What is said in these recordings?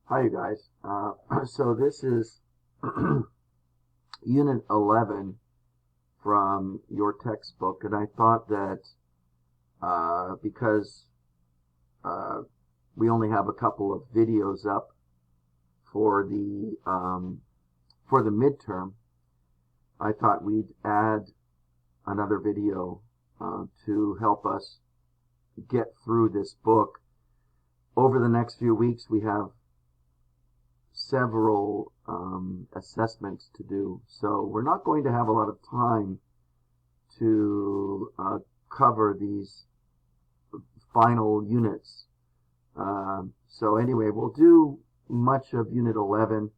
Hi, you guys. So this is Unit 11 from your textbook, and I thought that because uh, we only have a couple of videos up for the midterm, I thought we'd add another video to help us get through this book. Over the next few weeks, we have several assessments to do, so we're not going to have a lot of time to cover these final units. So anyway, we'll do much of Unit 11,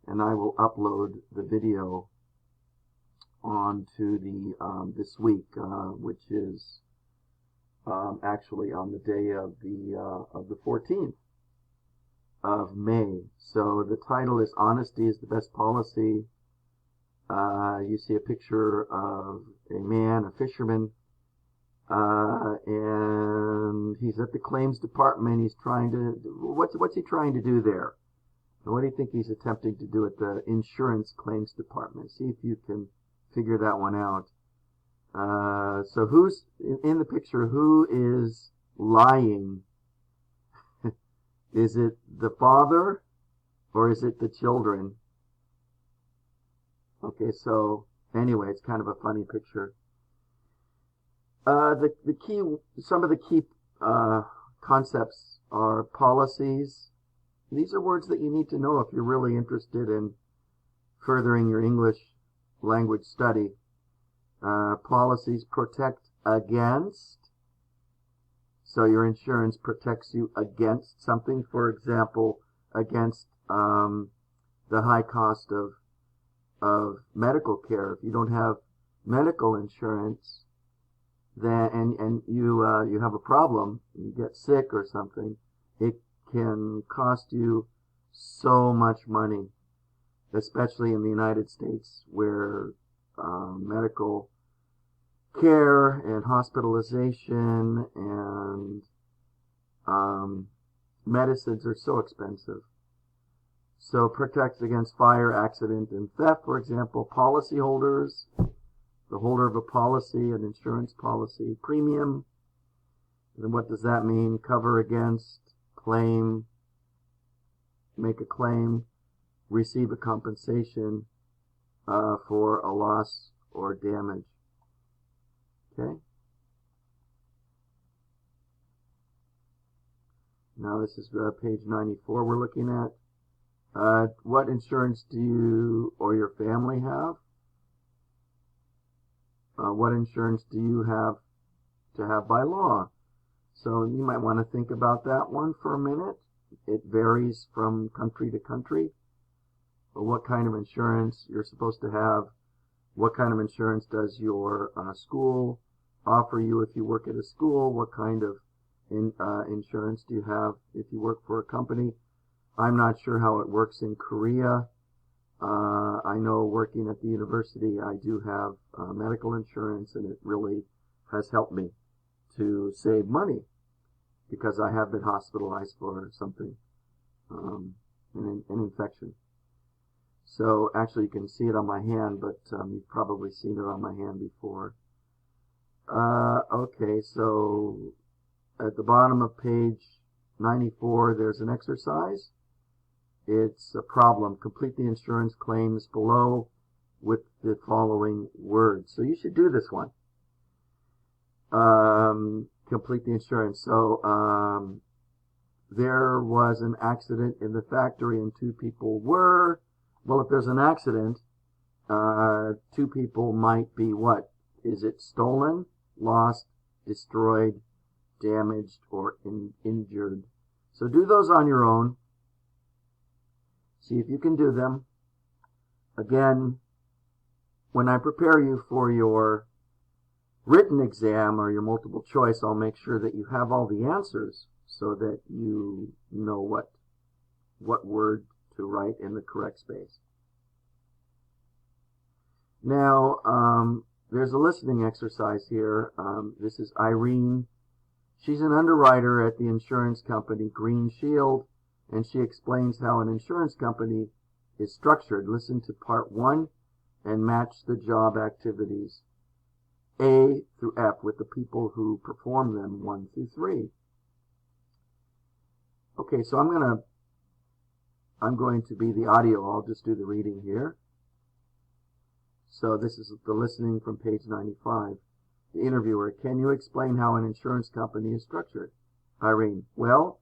and I will upload the video onto the this week, which is actually on the day of the 14th of May. So the title is Honesty is the Best Policy. You see a picture of a man, a fisherman, and he's at the claims department. He's trying to, what's he trying to do there? And what do you think he's attempting to do at the insurance claims department? See if you can figure that one out. So who's in the picture? Who is lying? Is it the father or is it the children? Okay, so anyway, it's kind of a funny picture. Some of the key concepts are policies. These are words that you need to know if you're really interested in furthering your English language study. Policies protect against. So your insurance protects you against something. For example, against the high cost of medical care. If you don't have medical insurance, then and you have a problem, you get sick or something, it can cost you so much money, especially in the United States, where medical care and hospitalization and medicines are so expensive. So protects against fire, accident, and theft. For example, policyholders, the holder of a policy, an insurance policy, premium. And what does that mean? Cover against, claim, make a claim, receive a compensation for a loss or damage. Okay. Now this is page 94 we're looking at. What insurance do you or your family have? What insurance do you have to have by law? So you might want to think about that one for a minute. It varies from country to country. But what kind of insurance you're supposed to have? What kind of insurance does your school offer you if you work at a school? What kind of insurance do you have if you work for a company? I'm not sure how it works in Korea. I know working at the university, I do have medical insurance, and it really has helped me to save money because I have been hospitalized for something, an infection. So actually you can see it on my hand, but you've probably seen it on my hand before. Okay, so at the bottom of page 94, there's an exercise. It's a problem. Complete the insurance claims below with the following words. So you should do this one. Complete the insurance. So there was an accident in the factory and two people were. Well, if there's an accident, two people might be what? Is it stolen, lost, destroyed, damaged, or injured? So do those on your own. See if you can do them. Again, when I prepare you for your written exam or your multiple choice, I'll make sure that you have all the answers so that you know what word to write in the correct space. Now, there's a listening exercise here. This is Irene. She's an underwriter at the insurance company Green Shield. and she explains how an insurance company is structured. Listen to part 1 and match the job activities A through F with the people who perform them 1 through 3. Okay, so I'm going to be the audio. I'll just do the reading here. So this is the listening from page 95. The interviewer, can you explain how an insurance company is structured? Irene, well,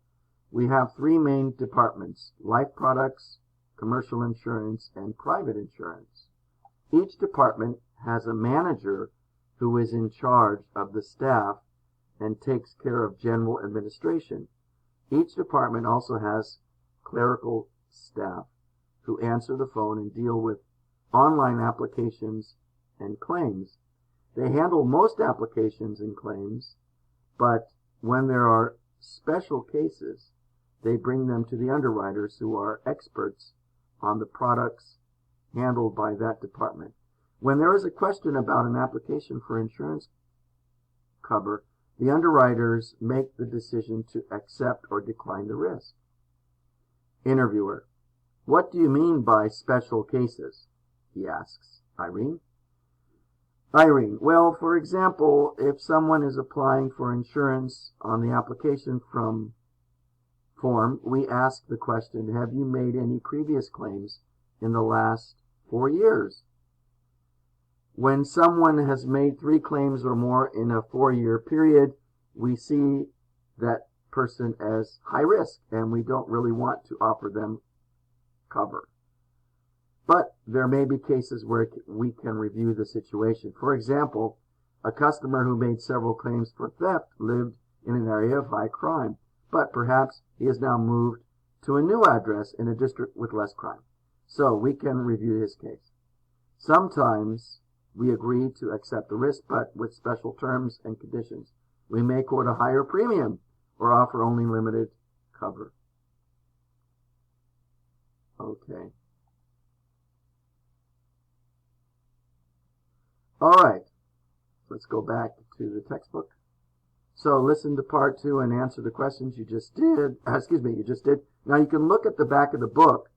we have 3 main departments: life products, commercial insurance, and private insurance. Each department has a manager who is in charge of the staff and takes care of general administration. Each department also has clerical staff who answer the phone and deal with online applications and claims. They handle most applications and claims, but when there are special cases, they bring them to the underwriters who are experts on the products handled by that department. When there is a question about an application for insurance cover, the underwriters make the decision to accept or decline the risk. Interviewer, what do you mean by special cases? He asks. Irene, well, for example, if someone is applying for insurance on the application form, we ask the question, have you made any previous claims in the last 4 years? When someone has made 3 claims or more in a 4-year period, we see that person as high risk, and we don't really want to offer them cover. But there may be cases where we can review the situation. For example, a customer who made several claims for theft lived in an area of high crime, but perhaps he has now moved to a new address in a district with less crime. So we can review his case. Sometimes we agree to accept the risk, but with special terms and conditions. We may quote a higher premium or offer only limited cover. Okay. All right. Let's go back to the textbook. So listen to part 2 and answer the questions you just did. Now you can look at the back of the book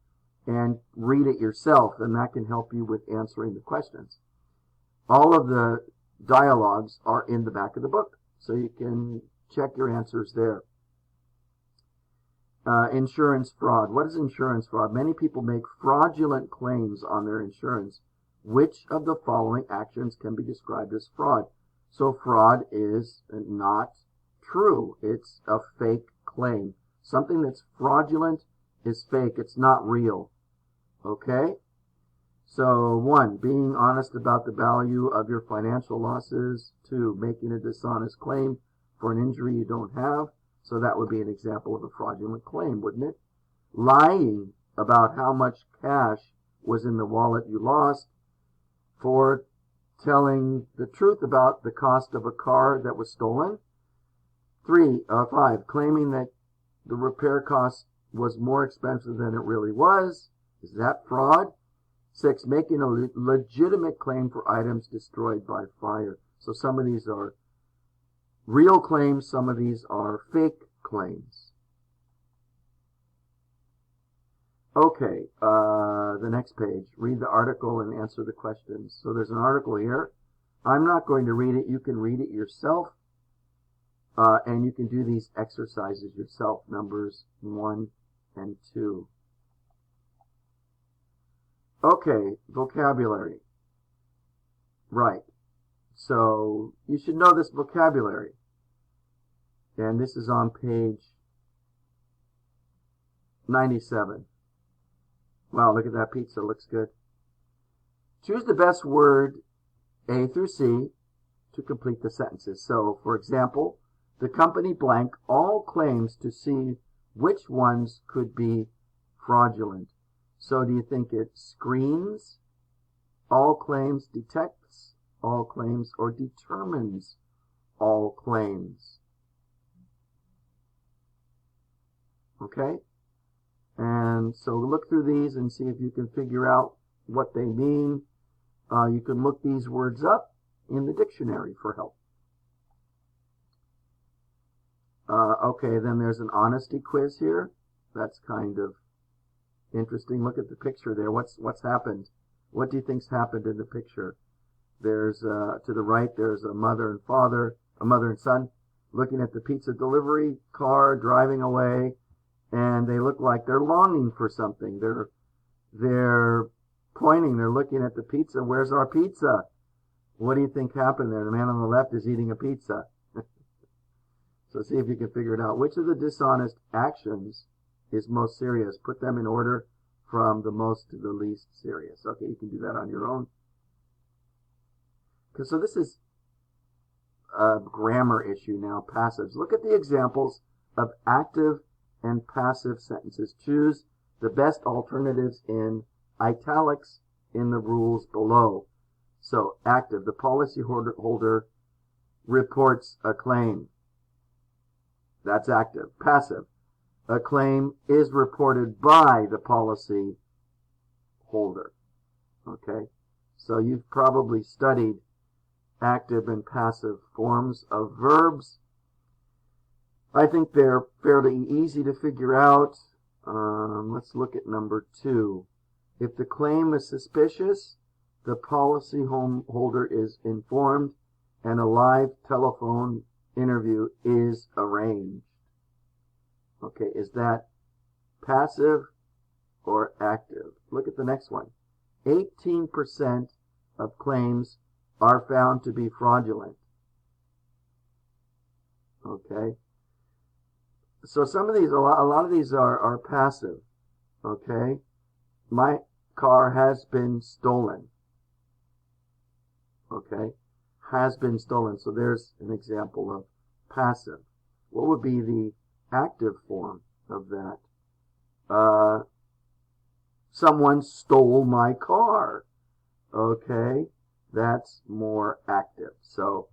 and read it yourself, and that can help you with answering the questions. All of the dialogues are in the back of the book, so you can check your answers there. Insurance fraud. What is insurance fraud? Many people make fraudulent claims on their insurance. Which of the following actions can be described as fraud? So fraud is not true. It's a fake claim. Something that's fraudulent is fake. It's not real. Okay? So 1, being honest about the value of your financial losses. 2, making a dishonest claim for an injury you don't have. So that would be an example of a fraudulent claim, wouldn't it? Lying about how much cash was in the wallet you lost. 4, telling the truth about the cost of a car that was stolen. 5, claiming that the repair cost was more expensive than it really was. Is that fraud? 6, making a legitimate claim for items destroyed by fire. So some of these are real claims, some of these are fake claims. Okay, the next page. Read the article and answer the questions. So there's an article here. I'm not going to read it. You can read it yourself. And you can do these exercises yourself, numbers 1 and 2. Okay, vocabulary. Right. So you should know this vocabulary. And this is on page 97. Wow, look at that pizza. Looks good. Choose the best word A through C to complete the sentences. So, for example, the company blank all claims to see which ones could be fraudulent. So do you think it screens all claims, detects all claims, or determines all claims? Okay? And so look through these and see if you can figure out what they mean. You can look these words up in the dictionary for help. Okay, then there's an honesty quiz here. That's kind of interesting. Look at the picture there. What's happened? What do you think's happened in the picture? There's to the right, there's a mother and son, looking at the pizza delivery car driving away, and they look like they're longing for something. They're pointing. They're looking at the pizza. Where's our pizza? What do you think happened there? The man on the left is eating a pizza. So see if you can figure it out. Which of the dishonest actions is most serious? Put them in order from the most to the least serious. Okay, you can do that on your own. So this is a grammar issue now, passives. Look at the examples of active and passive sentences. Choose the best alternatives in italics in the rules below. So active, the policyholder reports a claim. That's active. Passive, a claim is reported by the policy holder. Okay, so you've probably studied active and passive forms of verbs. I think they're fairly easy to figure out. Let's look at number 2. If the claim is suspicious, the policy holder is informed and a live telephone interview is arranged. Okay, is that passive or active? Look at the next one. 18% of claims are found to be fraudulent. Okay, so some of these, a lot of these are passive. Okay, my car has been stolen. Okay, has been stolen. So there's an example of passive. What would be the active form of that? Someone stole my car. Okay, that's more active. So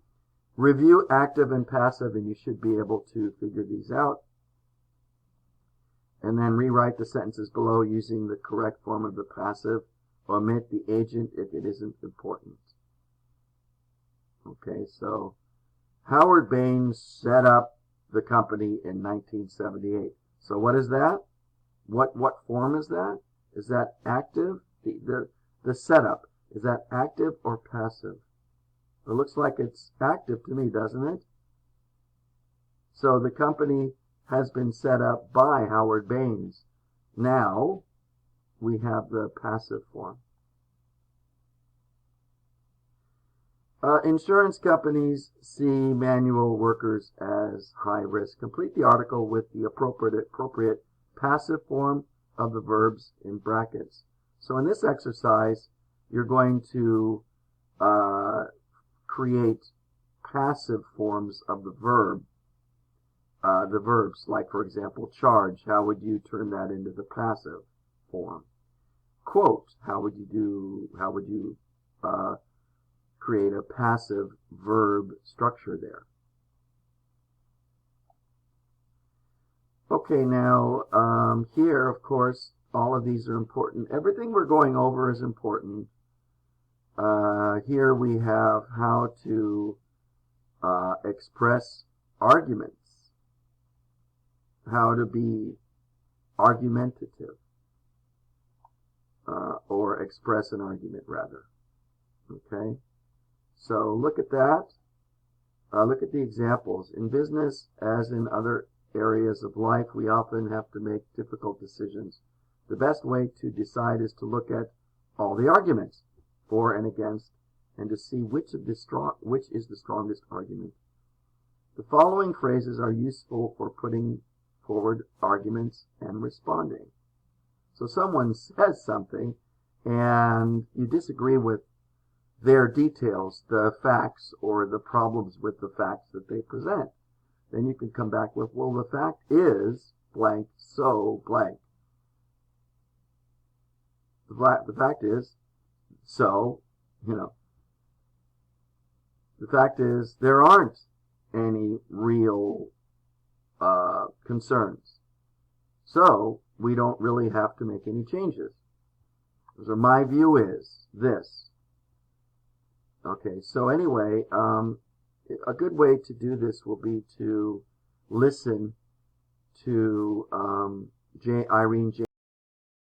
review active and passive, and you should be able to figure these out. And then rewrite the sentences below using the correct form of the passive. Omit the agent if it isn't important. Okay, so Howard Baines set up the company in 1978. So what is that? What form is that? Is that active? The setup, is that active or passive? It looks like it's active to me, doesn't it? So the company has been set up by Howard Baines. Now we have the passive form. Insurance companies see manual workers as high risk. Complete the article with the appropriate passive form of the verbs in brackets. So in this exercise, you're going to create passive forms of the verb. The verbs, like for example, charge. How would you turn that into the passive form? Quote. How would you create a passive verb structure there? Okay, now here, of course, all of these are important. Everything we're going over is important. Here we have how to express arguments, how to be argumentative, or express an argument rather. Okay, so look at that. Look at the examples. In business, as in other areas of life, we often have to make difficult decisions. The best way to decide is to look at all the arguments for and against, and to see which is the strongest argument. The following phrases are useful for putting forward arguments and responding. So someone says something, and you disagree with their details, the facts, or the problems with the facts that they present. Then you can come back with, well, the fact is blank, so blank. The fact is, so, the fact is there aren't any real concerns. So we don't really have to make any changes. So my view is this. Okay, so anyway, a good way to do this will be to listen to Irene J.